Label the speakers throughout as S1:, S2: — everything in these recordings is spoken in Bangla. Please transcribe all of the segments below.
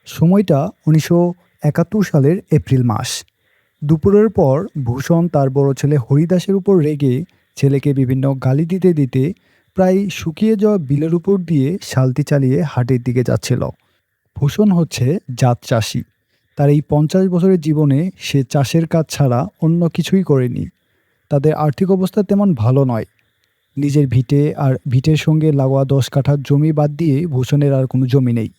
S1: সময়টা ১৯৭১ সালের এপ্রিল মাস। দুপুরের পর ভূষণ তার বড় ছেলে হরিদাসের উপর রেগে ছেলেকে বিভিন্ন গালি দিতে দিতে প্রায় শুকিয়ে যাওয়া বিলের উপর দিয়ে শালতি চালিয়ে হাটের দিকে যাচ্ছিল। ভূষণ হচ্ছে জাত চাষি। তার এই ৫০ বছরের জীবনে সে চাষের কাজ ছাড়া অন্য কিছুই করেনি। তাদের আর্থিক অবস্থা তেমন ভালো নয়। নিজের ভিটে আর ভিটের সঙ্গে লাগোয়া ১০ কাঠা জমি বাদ দিয়ে ভূষণের আর কোনো জমি নেই।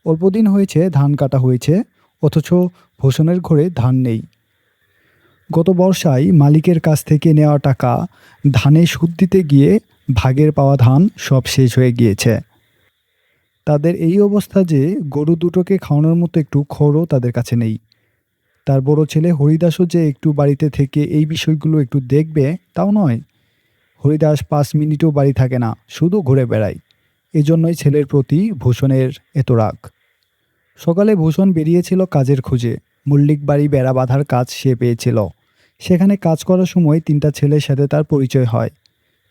S1: অল্পদিন হয়েছে ধান কাটা হয়েছে, অথচ ভূষণের ঘরে ধান নেই। গত বর্ষায় মালিকের কাছ থেকে নেওয়া টাকা ধানে সুদ দিতে গিয়ে ভাগের পাওয়া ধান সব শেষ হয়ে গিয়েছে। তাদের এই অবস্থা যে গরু দুটোকে খাওয়ানোর মতো একটু খড়ও তাদের কাছে নেই। তার বড় ছেলে হরিদাসও যে একটু বাড়িতে থেকে এই বিষয়গুলো একটু দেখবে তাও নয়। হরিদাস ৫ মিনিটও বাড়ি থাকে না, শুধু ঘুরে বেড়ায়। এজন্যই ছেলের প্রতি ভূষণের এত রাগ। সকালে ভূষণ বেরিয়েছিল কাজের খোঁজে। মল্লিক বাড়ি বেড়া বাঁধার কাজ সে পেয়েছিল। সেখানে কাজ করার সময় ৩টা ছেলের সাথে তার পরিচয় হয়।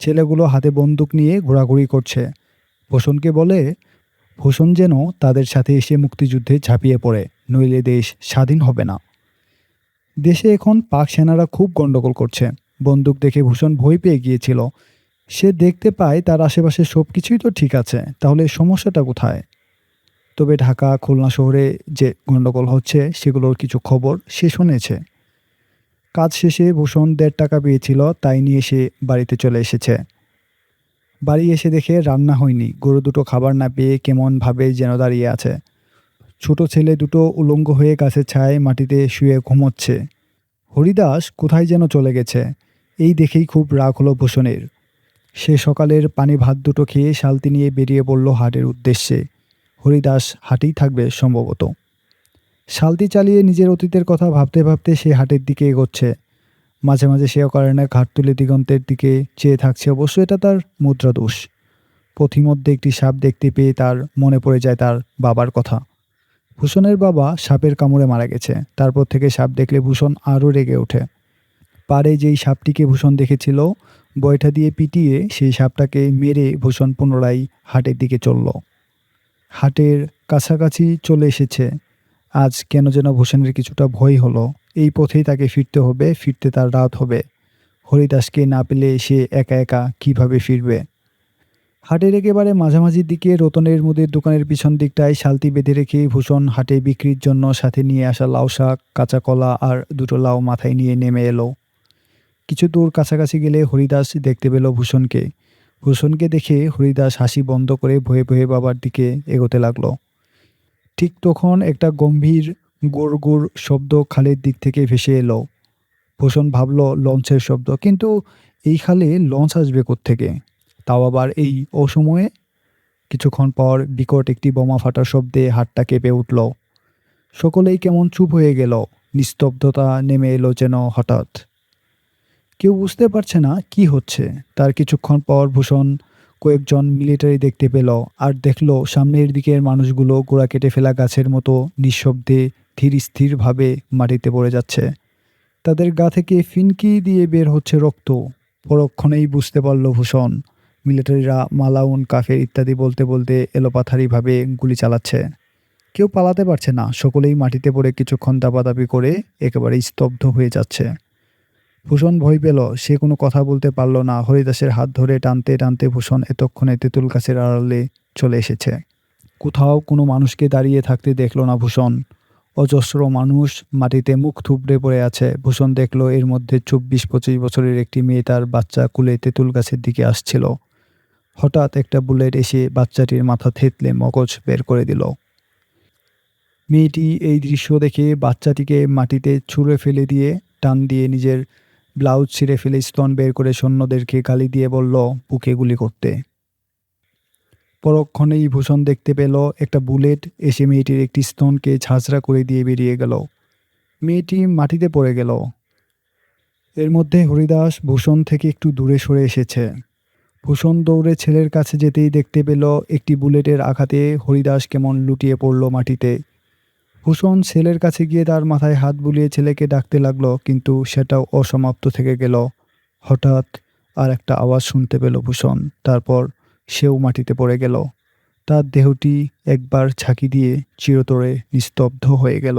S1: ছেলেগুলো হাতে বন্দুক নিয়ে ঘোরাঘুরি করছে। ভূষণকে বলে ভূষণ যেন তাদের সাথে এসে মুক্তিযুদ্ধে ঝাঁপিয়ে পড়ে, নইলে দেশ স্বাধীন হবে না। দেশে এখন পাক সেনারা খুব গন্ডগোল করছে। বন্দুক দেখে ভূষণ ভয় পেয়ে গিয়েছিল। সে দেখতে পায় তার আশেপাশে সব কিছুই তো ঠিক আছে, তাহলে সমস্যাটা কোথায়? তবে ঢাকা, খুলনা শহরে যে গন্ডগোল হচ্ছে সেগুলোর কিছু খবর সে শুনেছে। কাজ শেষে ভূষণ ১.৫ টাকা পেয়েছিল, তাই নিয়ে সে বাড়িতে চলে এসেছে। বাড়ি এসে দেখে রান্না হয়নি। গরু দুটো খাবার না পেয়ে কেমনভাবে যেন দাঁড়িয়ে আছে। ছোট ছেলে দুটো উলঙ্গ হয়ে গাছের ছায়ায় মাটিতে শুয়ে ঘুমোচ্ছে। হরিদাস কোথায় যেন চলে গেছে। এই দেখেই খুব রাগ হলো ভূষণের। সে সকালের পানি ভাত দুটো খেয়ে শালতি নিয়ে বেরিয়ে পড়ল হাটের উদ্দেশ্যে। হরিদাস হাটেই থাকবে সম্ভবত। শালতি চালিয়ে নিজের অতীতের কথা ভাবতে ভাবতে সে হাটের দিকে এগোচ্ছে। মাঝে মাঝে সে অকারণে ঘাট তুলে দিগন্তের দিকে চেয়ে থাকছে। অবশ্য এটা তার মুদ্রা দোষ। পথিমধ্যে একটি সাপ দেখতে পেয়ে তার মনে পড়ে যায় তার বাবার কথা। ভূষণের বাবা সাপের কামড়ে মারা গেছে। তারপর থেকে সাপ দেখলে ভূষণ আরও রেগে ওঠে। পাড়ে যেই সাপটিকে ভূষণ দেখেছিল, বয়ঠা দিয়ে পিটিয়ে সেই সাপটাকে মেরে ভূষণ পুনরায় হাটের দিকে চলল। হাটের কাছাকাছি চলে এসেছে। আজ কেন যেন ভূষণের কিছুটা ভয় হলো। এই পথেই তাকে ফিরতে হবে, ফিরতে তার রাত হবে। হরিদাসকে না পেলে সে একা একা কিভাবে ফিরবে? হাটের একেবারে মাঝামাঝির দিকে রতনের মুদির দোকানের পিছন দিকটায় শালতি বেঁধে রেখে ভূষণ হাটে বিক্রির জন্য সাথে নিয়ে আসা লাউ শাক, কাঁচা কলা আর দুটো লাউ মাথায় নিয়ে নেমে এলো। কিছু দূর কাছাকাছি গেলে হরিদাস দেখতে পেল ভূষণকে। ভূষণকে দেখে হরিদাস হাসি বন্ধ করে ভয়ে ভয়ে বাবার দিকে এগোতে লাগলো। ঠিক তখন একটা গম্ভীর গুড় গুড় শব্দ খালের দিক থেকে ভেসে এলো। ভূষণ ভাবল লঞ্চের শব্দ, কিন্তু এই খালে লঞ্চ আসবে কোত্থেকে, তাও আবার এই অসময়ে? কিছুক্ষণ পর বিকট একটি বোমা ফাটার শব্দে হাটটা কেঁপে উঠল। সকলেই কেমন চুপ হয়ে গেল। নিস্তব্ধতা নেমে এলো যেন হঠাৎ। কেউ বুঝতে পারছে না কি হচ্ছে। তার কিছুক্ষণ পর ভূষণ কয়েকজন মিলিটারি দেখতে পেল, আর দেখলো সামনের দিকের মানুষগুলো গোড়া কেটে ফেলা গাছের মতো নিঃশব্দে ধীর স্থিরভাবে মাটিতে পড়ে যাচ্ছে। তাদের গা থেকে ফিনকি দিয়ে বের হচ্ছে রক্ত। পরক্ষণেই বুঝতে পারল ভূষণ। মিলিটারিরা মালাউন, কাফের ইত্যাদি বলতে বলতে এলোপাথারিভাবে গুলি চালাচ্ছে। কেউ পালাতে পারছে না। সকলেই মাটিতে পড়ে কিছুক্ষণ দাপাদাপি করে একেবারে স্তব্ধ হয়ে যাচ্ছে। ভূষণ ভয় পেল। সে কোনো কথা বলতে পারল না। হরিদাসের হাত ধরে টানতে টানতে ভূষণ এতক্ষণে তেঁতুল গাছের আড়ালে চলে এসেছে। কোথাও কোনো মানুষকে দাঁড়িয়ে থাকতে দেখল না ভূষণ। অজস্র মানুষ মাটিতে মুখ থুবড়ে পড়ে আছে। ভূষণ দেখল এর মধ্যে ২৪-২৫ বছরের একটি মেয়ে তার বাচ্চা কুলে তেঁতুল গাছের দিকে আসছিল। হঠাৎ একটা বুলেট এসে বাচ্চাটির মাথা থেঁতলে মগজ বের করে দিল। মেয়েটি এই দৃশ্য দেখে বাচ্চাটিকে মাটিতে ছুঁড়ে ফেলে দিয়ে টান দিয়ে নিজের ব্লাউজ ছিঁড়ে ফেলে স্তন বের করে সৈন্যদেরকে গালি দিয়ে বলল বুকে গুলি করতে। পরক্ষণেই ভূষণ দেখতে পেল একটা বুলেট এসে মেয়েটির একটি স্তনকে ঝাঁঝরা করে দিয়ে বেরিয়ে গেল। মেয়েটি মাটিতে পড়ে গেল। এর মধ্যে হরিদাস ভূষণ থেকে একটু দূরে সরে এসেছে। ভূষণ দৌড়ে ছেলের কাছে যেতেই দেখতে পেল একটি বুলেটের আঘাতে হরিদাস কেমন লুটিয়ে পড়ল মাটিতে। ভূষণ ছেলের কাছে গিয়ে তার মাথায় হাত বুলিয়ে ছেলেকে ডাকতে লাগলো, কিন্তু সেটাও অসমাপ্ত থেকে গেল। হঠাৎ আর একটা আওয়াজ শুনতে পেল ভূষণ। তারপর সেও মাটিতে পড়ে গেল। তার দেহটি একবার ঝাঁকি দিয়ে চিরতরে নিস্তব্ধ হয়ে গেল।